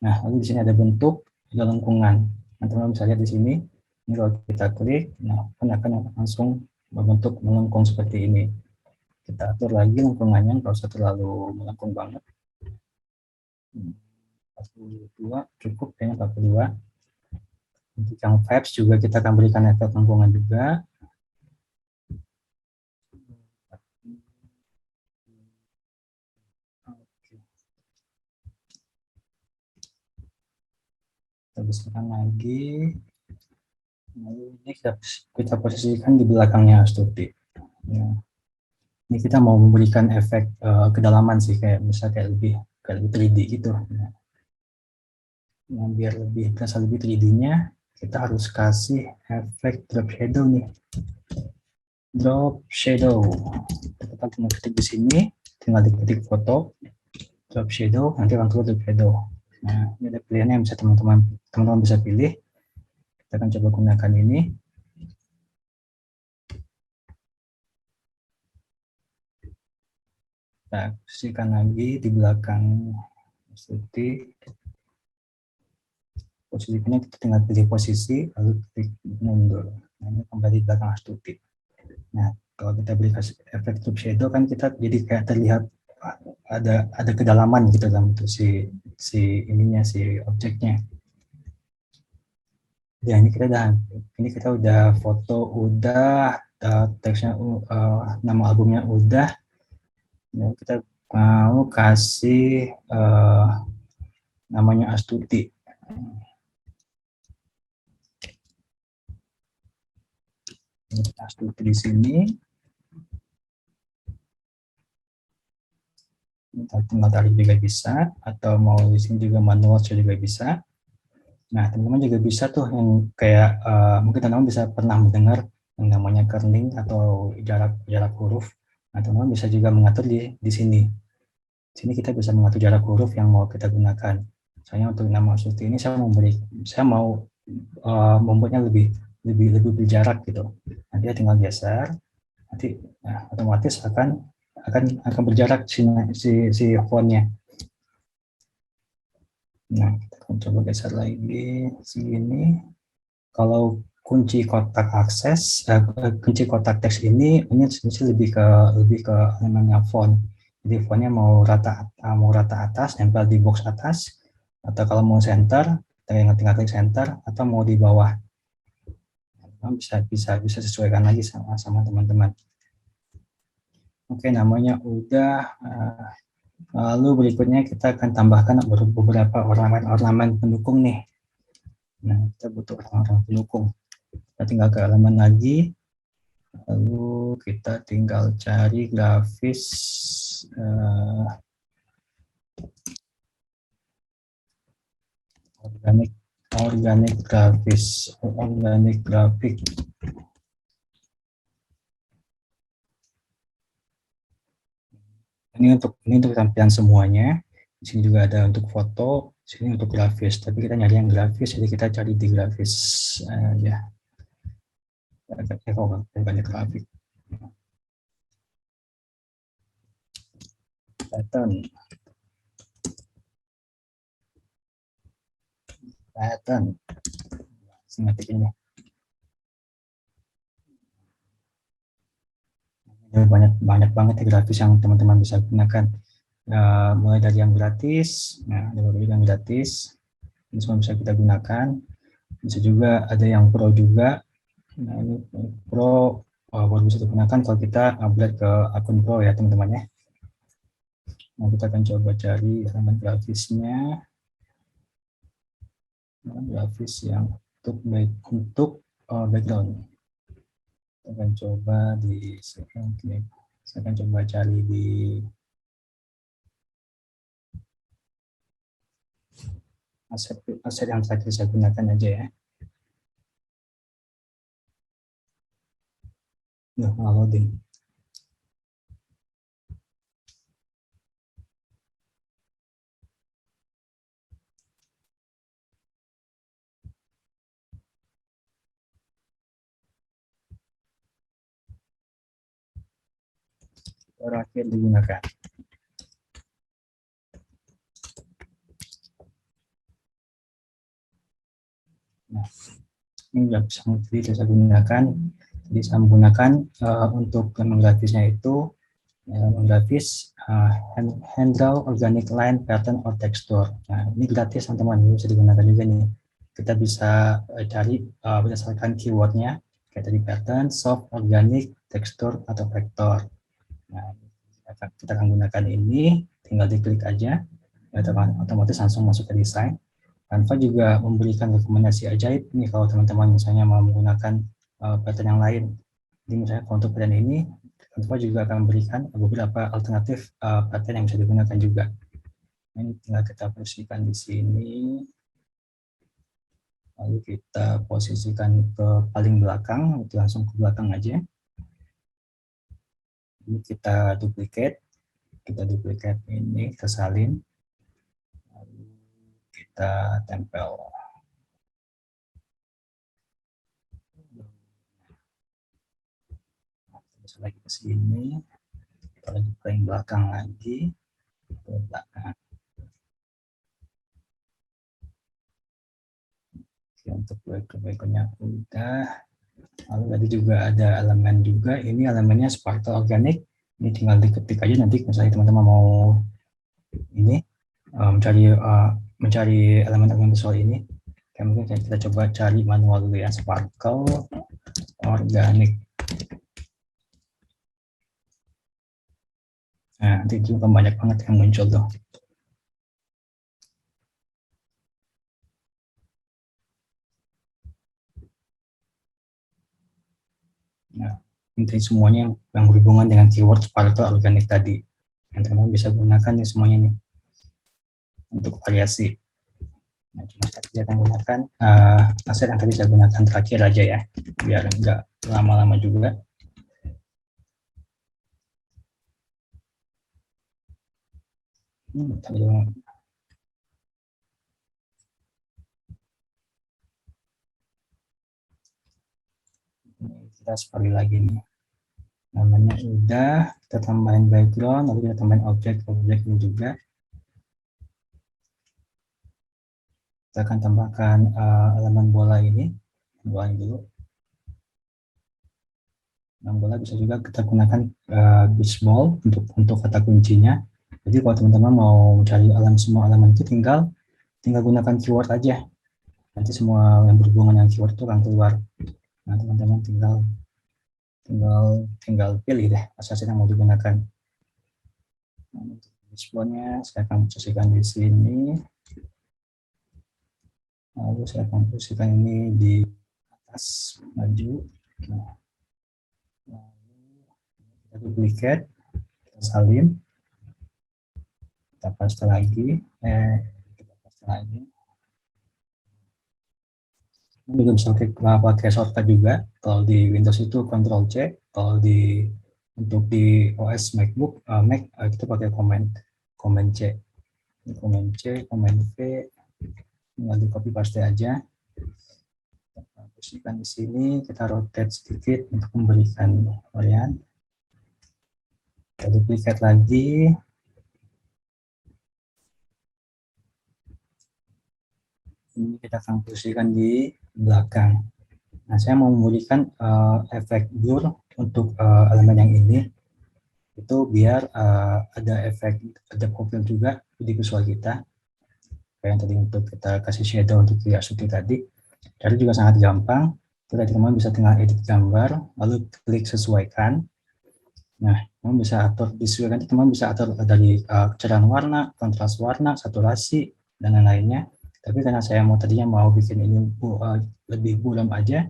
Nah, lalu di sini ada bentuk, ada lengkungan. Nah, teman-teman bisa lihat di sini. Ini kalau kita klik, nah akan langsung berbentuk melengkung seperti ini. Kita atur lagi lengkungannya, nggak usah terlalu melengkung banget. 42 cukup kayaknya 42. Untuk yang vibes juga kita akan berikan efek lengkungan juga. Kita besarkan lagi. Lalu ini kita posisikan di belakangnya Astuti. Ya. Ini kita mau memberikan efek kedalaman sih, kayak misalnya kayak lebih 3D gitu. Nah, biar lebih terasa lebih 3D-nya, kita harus kasih efek drop shadow nih. Drop shadow. Kita tinggal ketik di sini, tinggal diketik foto, drop shadow, nanti akan keluar drop shadow. Nah, ini ada pilihannya yang bisa teman-teman bisa pilih. Kita akan coba gunakan ini. Kita posisikan lagi di belakang Astuti. Posisinya kita tinggal pilih posisi, lalu klik mundur. Nah, ini kembali di belakang Astuti. Nah, kalau kita beri efek drop shadow kan kita jadi kayak terlihat ada kedalaman gitu dalam bentuk si objeknya. Ya, ini kita udah foto udah, teksnya nama albumnya udah. Ya, kita mau kasih namanya Astuti. Astuti di sini. Tinggal tarik juga bisa, atau mau di sini juga manual juga bisa. Nah, teman-teman juga bisa tuh yang kayak mungkin teman-teman bisa pernah mendengar yang namanya kerning atau jarak huruf. Nah, teman-teman bisa juga mengatur di sini. Di sini kita bisa mengatur jarak huruf yang mau kita gunakan. Misalnya untuk nama Astuti ini saya mau membuatnya lebih berjarak gitu. Nanti tinggal geser, nanti otomatis akan berjarak si fontnya. Nah, kita akan coba geser lagi sini. Kalau kunci kotak akses, kunci kotak teks ini lebih ke namanya font. Jadi fontnya mau rata atas, nempel di box atas, atau kalau mau center, tinggal klik center, atau mau di bawah. Bisa sesuaikan lagi sama teman-teman. Oke, namanya udah. Lalu berikutnya kita akan tambahkan beberapa ornamen pendukung nih. Nah, kita butuh orang pendukung. Kita tinggal ke elemen lagi, lalu kita tinggal cari grafis organic grafik. Ini untuk tampilan semuanya. Di sini juga ada untuk foto, di sini untuk grafis. Tapi kita nyari yang grafis, jadi kita cari di grafis aja. Banyak grafik. Pattern. Singetik ini. Banyak banget ya grafis yang teman-teman bisa gunakan. Mulai dari yang gratis, ada beberapa yang gratis, ini semua bisa kita gunakan. Bisa juga ada yang pro juga. Nah, ini pro baru bisa digunakan kalau kita upgrade ke akun pro ya teman-teman ya. Nah, kita akan coba cari elemen grafisnya. Grafis yang untuk background. Kita akan coba saya akan coba cari di aset yang tadi saya gunakan aja ya. Nah, loading. Terakhir digunakan. Nah, ini bisa saya gunakan. Jadi saya menggunakan untuk elemen grafisnya itu elemen grafis handle organic line pattern or texture. Nah, ini gratis teman-teman, ini bisa digunakan juga nih. Kita bisa cari berdasarkan keywordnya kayak tadi pattern, soft, organic, texture atau vector. Nah, kita akan gunakan ini, tinggal diklik aja, otomatis langsung masuk ke desain. Canva juga memberikan rekomendasi ajaib nih kalau teman-teman misalnya mau menggunakan pattern yang lain. Jadi misalnya untuk pattern ini, Canva juga akan memberikan beberapa alternatif pattern yang bisa digunakan juga. Ini tinggal kita posisikan di sini, lalu kita posisikan ke paling belakang, itu langsung ke belakang aja. Ini kita duplikat ini, kita salin, lalu kita tempel. Terus lagi ke sini, kita lagi paling belakang lagi, ke belakang. Oke, untuk berikutnya udah. Lalu tadi juga ada elemen juga, ini elemennya Sparkle Organic. Ini tinggal diketik aja nanti misalnya teman-teman mau ini mencari elemen visual ini, mungkin kita coba cari manual dulu ya, Sparkle organic. Nah, nanti juga banyak banget yang muncul tuh. Nah, inti semuanya yang berhubungan dengan keyword Sparkle organic tadi. Yang teman-teman bisa gunakan nih semuanya nih untuk variasi. Nah, cuma saya akan gunakan aset yang tadi saya gunakan terakhir aja ya, biar enggak lama-lama juga. Kita sekali lagi nih, namanya udah, kita tambahin background, lalu kita tambahin objek ini juga. Kita akan tambahkan elemen bola ini dulu. Elemen bola bisa juga kita gunakan baseball untuk kata kuncinya. Jadi kalau teman-teman mau mencari semua elemen itu tinggal gunakan keyword aja. Nanti semua yang berhubungan dengan keyword itu akan keluar. Nah, teman-teman tinggal pilih deh asas yang mau digunakan. Nah, untuk baseballnya saya akan posisikan di sini. Lalu saya akan posisikan ini di atas maju. Nah, lalu kita duplikat, kita salin, kita paste lagi, kita paste lagi. Ini juga bisa pakai shortcut juga. Kalau di Windows itu Ctrl C, kalau untuk di OS MacBook, Mac itu pakai Command C, Command V, tinggal di copy paste aja. Kita posisikan di sini, kita rotate sedikit untuk memberikan varian. Kita duplikat lagi. Ini kita akan posisikan di belakang. Nah, saya mau memberikan efek blur untuk elemen yang ini, itu biar ada efek profil juga di visual kita. Kayak yang tadi untuk kita kasih shadow untuk Yasuki tadi. Jadi juga sangat gampang. Kita teman bisa tinggal edit gambar, lalu klik sesuaikan. Nah, teman bisa atur disesuaikan, teman bisa atur dari kecerahan warna, kontras warna, saturasi, dan lain-lainnya. Tapi karena saya tadinya mau bikin ini lebih buram aja,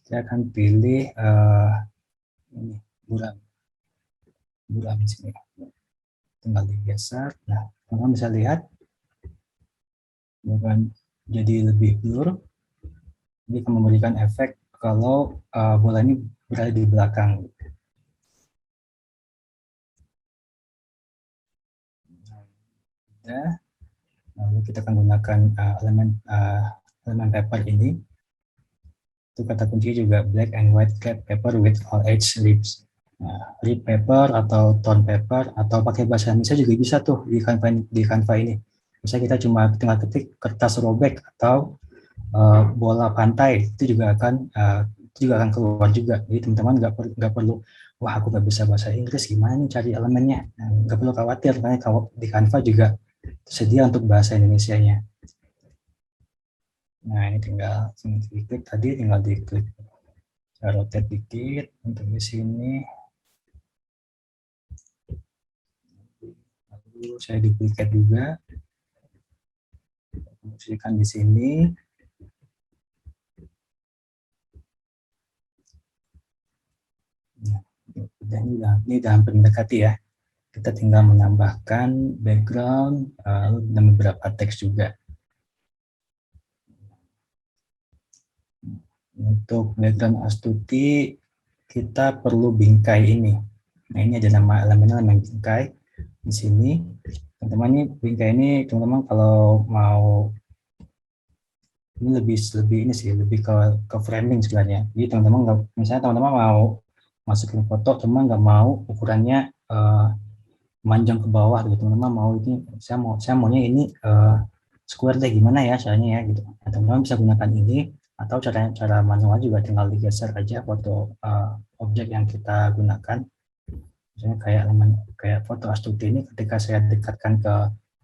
saya akan pilih ini buram di sini. Tinggal digeser. Nah, teman bisa lihat, bukan jadi lebih blur. Ini akan memberikan efek kalau bola ini berada di belakang. Nah, lalu kita akan gunakan elemen paper ini. Itu kata kunci juga black and white cap paper with all edge rips. Nah, rip paper atau tone paper atau pakai bahasa Indonesia juga bisa tuh di Canva ini. Misalnya kita cuma tinggal ketik kertas robek atau bola pantai, itu juga akan keluar juga. Jadi teman-teman nggak perlu wah aku nggak bisa bahasa Inggris, gimana nih cari elemennya. Nah, nggak perlu khawatir, karena kalau di Canva juga tersedia untuk bahasa Indonesianya. Nah, ini tinggal diklik tadi, tinggal diklik rotate dikit untuk di sini. Lalu saya duplikat juga, posisikan di sini. Nah, ini udah hampir mendekati ya. Kita tinggal menambahkan background dan beberapa teks juga. Untuk background Astuti, kita perlu bingkai ini. Nah, ini ada nama elemen bingkai di sini. Teman-teman, ini bingkai ini teman-teman kalau mau ini lebih ini sih, lebih ke framing sebenarnya. Jadi teman-teman misalnya teman-teman mau masukin foto, cuma nggak mau ukurannya manjang ke bawah gitu. Teman-teman mau ini, saya maunya ini square deh, gimana ya caranya ya gitu. Nah, teman-teman bisa gunakan ini. Atau cara manual juga tinggal digeser aja foto objek yang kita gunakan. Misalnya kayak foto Astuti ini, ketika saya dekatkan ke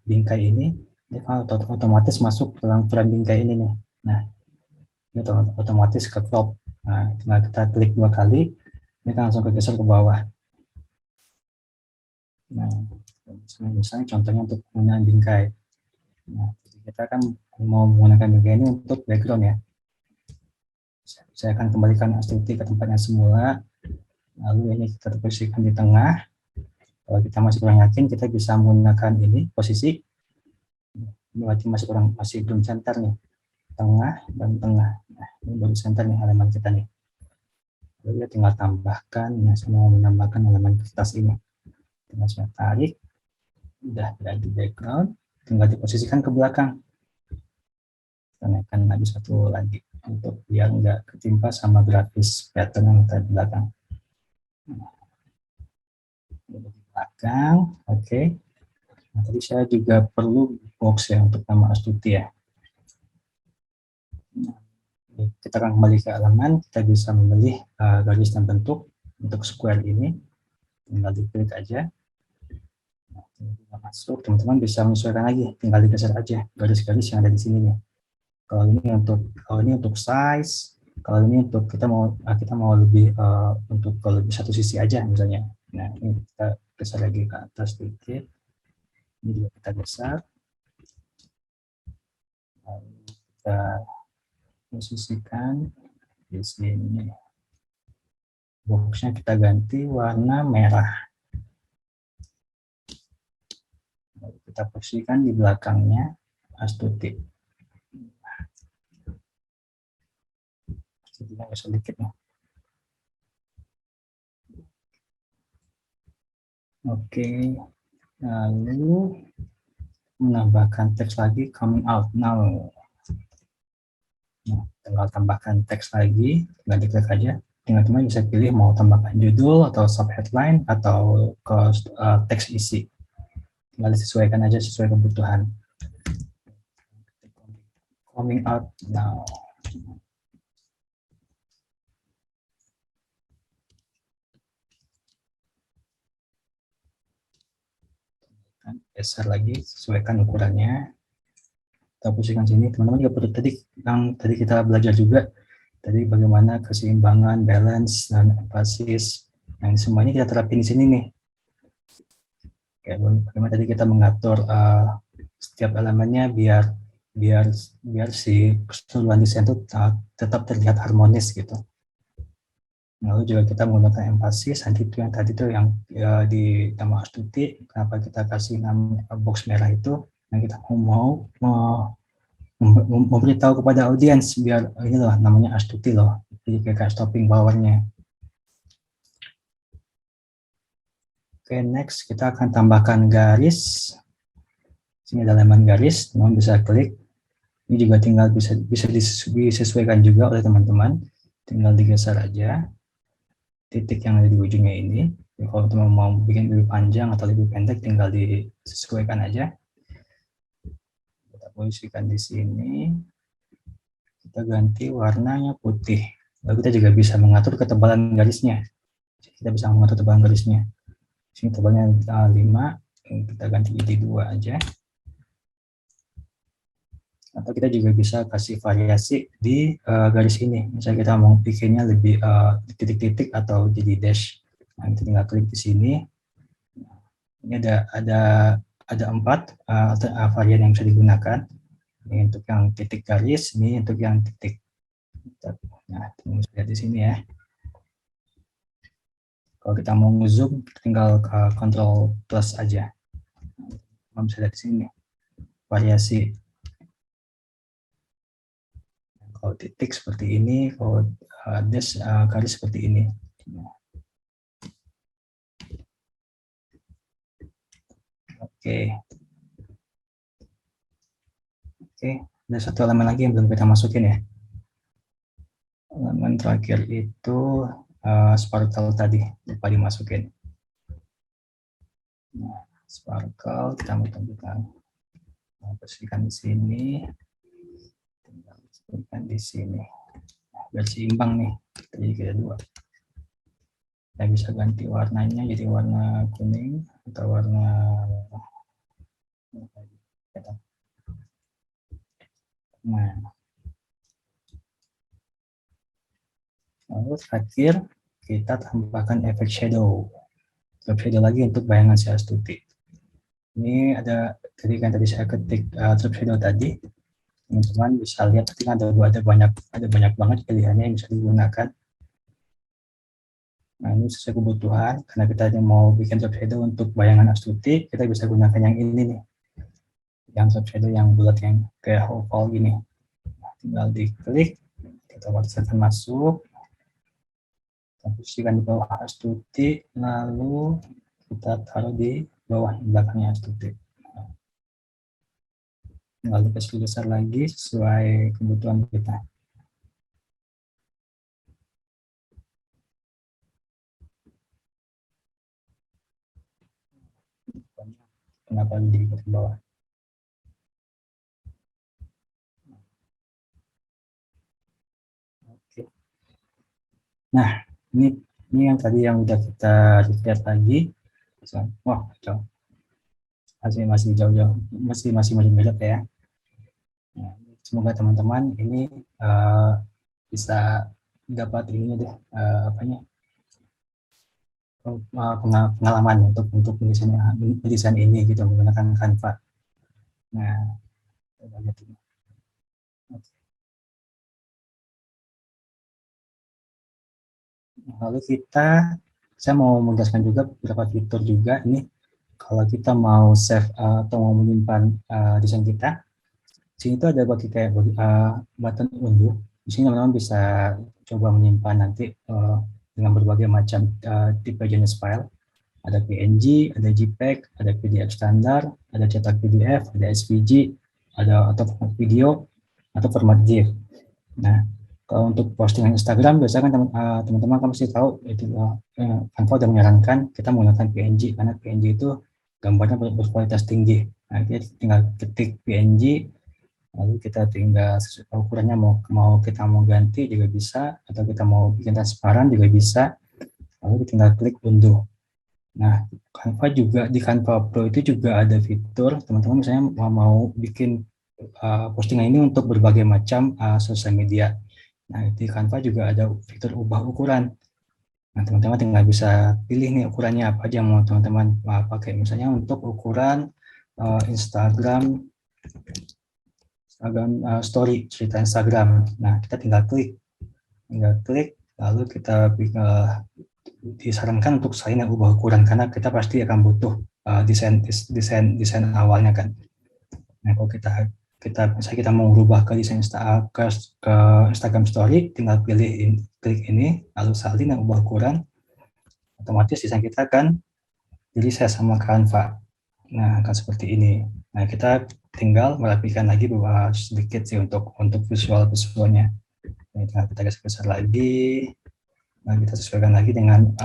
bingkai ini, dia otomatis masuk dalam frame bingkai ini nih. Nah, ini otomatis ke crop. Nah, tinggal kita klik 2 kali, ini kan langsung kegeser ke bawah. Nah, misalnya contohnya untuk penggunaan bingkai. Nah, kita kan mau menggunakan bingkai ini untuk background ya. Saya akan kembalikan Astuti ke tempatnya semula. Lalu ini kita posisikan di tengah. Kalau kita masih kurang yakin, kita bisa menggunakan ini posisi. Berarti masih belum center nih. Tengah dan tengah. Nah, ini baru center nih halaman kita nih. Lalu tinggal tambahkan, nah saya mau menambahkan halaman kertas ini. Tinggal saya tarik, udah jadi background, tinggal diposisikan ke belakang. Naikkan lagi satu lagi untuk biar nggak ketimpa sama grafis pattern yang ada di belakang. Di belakang, oke. Nah, tadi saya juga perlu box ya untuk nama Astuti ya. Nah, kita akan kembali ke halaman, kita bisa memilih garis dan bentuk untuk square ini. Tinggal diklik aja. Nah, masuk, teman-teman bisa menyesuaikan lagi, tinggal digeser aja garis-garis yang ada di sini nih. Kalau ini untuk size, kalau ini untuk kita mau lebih untuk kalau lebih satu sisi aja misalnya. Nah, ini kita geser lagi ke atas sedikit. Ini juga kita geser. Lalu kita posisikan di sini. Boxnya kita ganti warna merah. Lalu kita posisikan di belakangnya Astuti. Jadi sedikit nih. Oke, lalu menambahkan teks lagi coming out now. Nah, tinggal tambahkan teks lagi, tinggal diklik aja. Teman-teman bisa pilih mau tambahkan judul atau subheadline atau ke teks isi. Tinggal disesuaikan aja sesuai kebutuhan. Coming out now. Geser lagi, sesuaikan ukurannya. Kita posisikan sini. Teman-teman juga perlu tadi kita belajar juga tadi bagaimana keseimbangan, balance, dan emphasis. Nah, semuanya kita terapin di sini nih. Kayak bagaimana tadi kita mengatur setiap elemennya biar si keseluruhan desain itu tetap terlihat harmonis gitu. Lalu juga kita menggunakan emphasis, nanti itu yang tadi itu yang di nama Astuti, kenapa kita kasih nama box merah itu, yang kita mau memberitahu kepada audiens biar ini loh namanya Astuti loh, jadi kayak stopping powernya. Oke, next kita akan tambahkan garis. Sini ada elemen garis, teman bisa klik. Ini juga tinggal bisa disesuaikan juga oleh teman-teman. Tinggal digeser aja titik yang ada di ujungnya ini. Kalau teman mau bikin lebih panjang atau lebih pendek, tinggal disesuaikan aja. Kita posisikan di sini. Kita ganti warnanya putih. Lalu kita juga bisa mengatur ketebalan garisnya. Kita bisa mengatur tebalan garisnya. Sini tebalnya 5, kita ganti jadi 2 aja. Atau kita juga bisa kasih variasi di garis ini. Misalnya kita mau bikinnya lebih titik-titik atau jadi dash. Nah, kita tinggal klik di sini. Ini ada 4 varian yang bisa digunakan. Ini untuk yang titik garis, ini untuk yang titik. Nah, bisa lihat di sini ya. Kalau kita mau zoom, tinggal Ctrl plus aja. Nah, bisa lihat di sini variasi. Kalau titik seperti ini, kalau dash garis seperti ini. Oke, ada satu elemen lagi yang belum kita masukin ya. Elemen terakhir itu sparkle tadi, lupa dimasukin. Nah, sparkle kita mau tentukan. Posisikan di sini. Di sini biar seimbang nih, jadi kita 2. Kita bisa ganti warnanya jadi warna kuning atau warna nah terakhir kita tambahkan efek shadow. Drop shadow lagi untuk bayangan si Astuti. Ini ada tadi saya ketik drop shadow tadi. Teman-teman bisa lihat tadi ada banyak banget pilihannya yang bisa digunakan. Nah, ini sesuai kebutuhan, karena kita mau bikin drop shadow untuk bayangan Astuti, kita bisa gunakan yang ini nih. Yang drop shadow yang bulat yang kayak oval gini. Nah, tinggal diklik, kita otomatis masuk. Kita posisikan di bawah Astuti, lalu kita taruh di bawah belakangnya Astuti. Lalu kasih besar lagi sesuai kebutuhan kita. Kenapa di bawah? Oke. Nah, ini yang tadi yang udah kita lihat lagi. Wah, jauh. Masih jauh-jauh, masih belok ya. Nah, semoga teman-teman ini bisa dapat ini deh pengalaman untuk mendesain ini gitu menggunakan Canva. Nah, lalu saya mau menjelaskan juga beberapa fitur juga ini. Kalau kita mau save atau mau menyimpan desain kita, sini tuh ada kayak button unduh. Di sini teman-teman bisa coba menyimpan nanti dengan berbagai macam tipe jenis file. Ada PNG, ada JPEG, ada PDF standar, ada cetak PDF, ada SVG, ada atau format video, atau format GIF. Nah, kalau untuk postingan Instagram, biasanya kan teman-teman kan pasti tahu itu Canva udah menyarankan kita menggunakan PNG karena PNG itu gambarnya berkualitas tinggi. Nah, kita tinggal ketik PNG, lalu kita tinggal ukurannya mau kita mau ganti juga bisa, atau kita mau bikin transparan juga bisa. Lalu kita tinggal klik unduh. Nah, Canva juga di Canva Pro itu juga ada fitur teman-teman misalnya mau bikin postingan ini untuk berbagai macam sosial media. Nah, di Canva juga ada fitur ubah ukuran. Nah, teman-teman tinggal bisa pilih nih ukurannya apa aja yang mau teman-teman pakai. Misalnya untuk ukuran Instagram story, cerita Instagram. Nah, kita tinggal klik, lalu kita disarankan untuk saya ubah ukuran karena kita pasti akan butuh desain awalnya kan. Nah, kalau misalnya kita mau berubah ke desain ke Instagram Story, tinggal klik ini, lalu salin dan ubah ukuran, otomatis desain kita akan di-resize sama Canva. Nah, akan seperti ini. Nah, kita tinggal merapikan lagi sedikit sih untuk visualnya. Nah, kita geser besar lagi. Nah, kita sesuaikan lagi dengan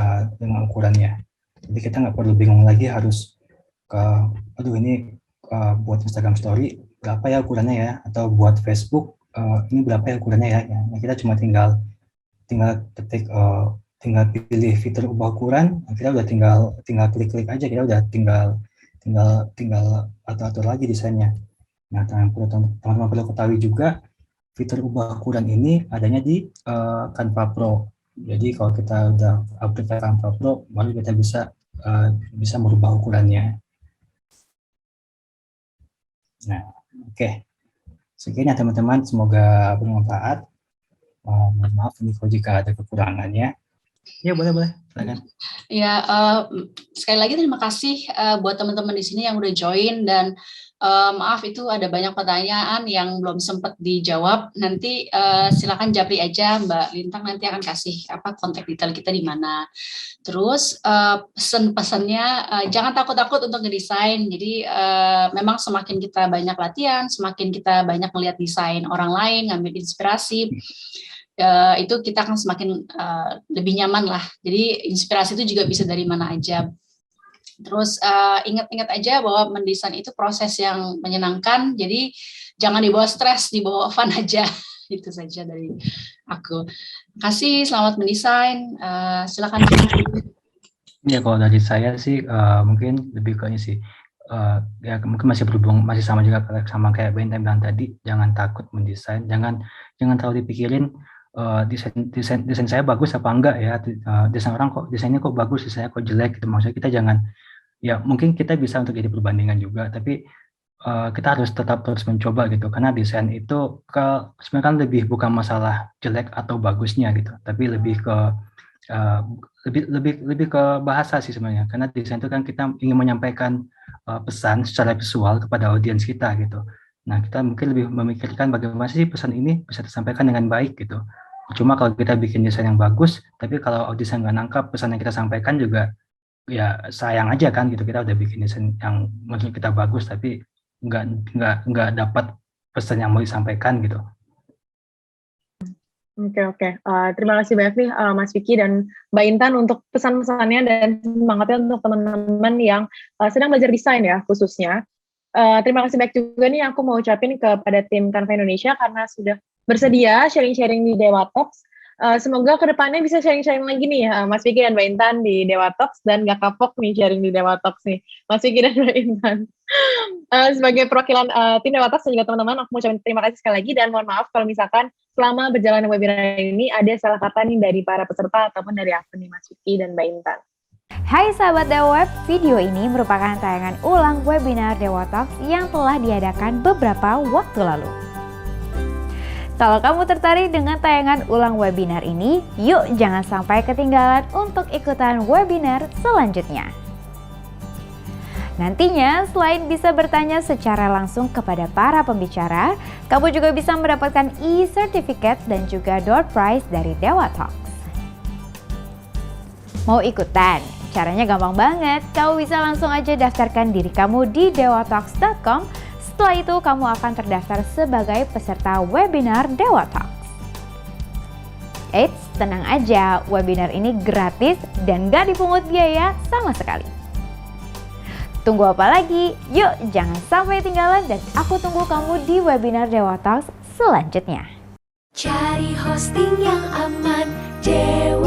ukurannya. Jadi kita nggak perlu bingung lagi harus ini buat Instagram Story berapa ya ukurannya ya, atau buat Facebook ini berapa ya ukurannya ya. Nah, kita cuma tinggal ketik tinggal pilih fitur ubah ukuran, kita udah tinggal klik aja, kita udah tinggal atur lagi desainnya. Nah, teman-teman perlu ketahui juga fitur ubah ukuran ini adanya di Canva Pro. Jadi kalau kita udah update Canva Pro, baru kita bisa merubah ukurannya. Nah, oke. Sekian ya teman-teman, semoga bermanfaat. Mohon maaf kalau jika ada kekurangannya. Ya, boleh, silakan. Ya, sekali lagi terima kasih buat teman-teman di sini yang udah join, dan maaf itu ada banyak pertanyaan yang belum sempat dijawab. Nanti silakan japri aja, Mbak Lintang nanti akan kasih kontak detail kita di mana. Terus pesan-pesannya jangan takut-takut untuk ngedesain. Jadi memang semakin kita banyak latihan, semakin kita banyak melihat desain orang lain, ngambil inspirasi, itu kita akan semakin lebih nyaman lah. Jadi inspirasi itu juga bisa dari mana aja. Terus ingat-ingat aja bahwa mendesain itu proses yang menyenangkan. Jadi jangan dibawa stres, dibawa fun aja. Itu saja dari aku. Terima kasih, selamat mendesain. Silakan. Ya, kalau dari saya sih mungkin lebih ke ini sih. Ya mungkin masih sama juga sama kayak Benten bilang tadi, jangan takut mendesain, jangan terlalu dipikirin desain saya bagus apa enggak ya, desainnya kok bagus, desainnya kok jelek gitu. Maksudnya kita jangan, ya mungkin kita bisa untuk jadi perbandingan juga, tapi kita harus tetap terus mencoba gitu, karena desain itu sebenarnya kan bukan masalah jelek atau bagusnya gitu, tapi lebih ke lebih ke bahasa sih sebenarnya, karena desain itu kan kita ingin menyampaikan pesan secara visual kepada audiens kita gitu. Nah, kita mungkin lebih memikirkan bagaimana sih pesan ini bisa disampaikan dengan baik gitu. Cuma kalau kita bikin desain yang bagus, tapi kalau audiens nggak nangkap pesan yang kita sampaikan juga, ya sayang aja kan gitu. Kita udah bikin desain yang menurut kita bagus, tapi nggak dapat pesan yang mau disampaikan gitu. Oke. Terima kasih banyak nih Mas Vicky dan Mbak Intan untuk pesan-pesannya dan semangatnya untuk teman-teman yang sedang belajar desain ya khususnya. Terima kasih banyak juga nih aku mau ucapin kepada tim Canva Indonesia karena sudah bersedia sharing-sharing di Dewa Talks. Semoga kedepannya bisa sharing-sharing lagi nih Mas Vicky dan Mbak Intan di Dewa Talks dan gak kapok nih sharing di Dewa Talks nih Mas Vicky dan Mbak Intan. Sebagai perwakilan tim Dewa Talks dan juga teman-teman, aku mau ucapin terima kasih sekali lagi dan mohon maaf kalau misalkan selama berjalan webinar ini ada salah kata nih dari para peserta ataupun dari aku nih Mas Vicky dan Mbak Intan. Hai sahabat Dewa Web, video ini merupakan tayangan ulang webinar Dewa Talks yang telah diadakan beberapa waktu lalu. Kalau kamu tertarik dengan tayangan ulang webinar ini, yuk jangan sampai ketinggalan untuk ikutan webinar selanjutnya. Nantinya, selain bisa bertanya secara langsung kepada para pembicara, kamu juga bisa mendapatkan e-certificate dan juga door prize dari Dewa Talks. Mau ikutan? Caranya gampang banget, kamu bisa langsung aja daftarkan diri kamu di dewatalks.com. Setelah itu kamu akan terdaftar sebagai peserta webinar Dewa Talks. Eits, tenang aja, webinar ini gratis dan gak dipungut biaya sama sekali. Tunggu apa lagi? Yuk jangan sampai ketinggalan dan aku tunggu kamu di webinar Dewa Talks selanjutnya. Cari hosting yang aman, Dewa.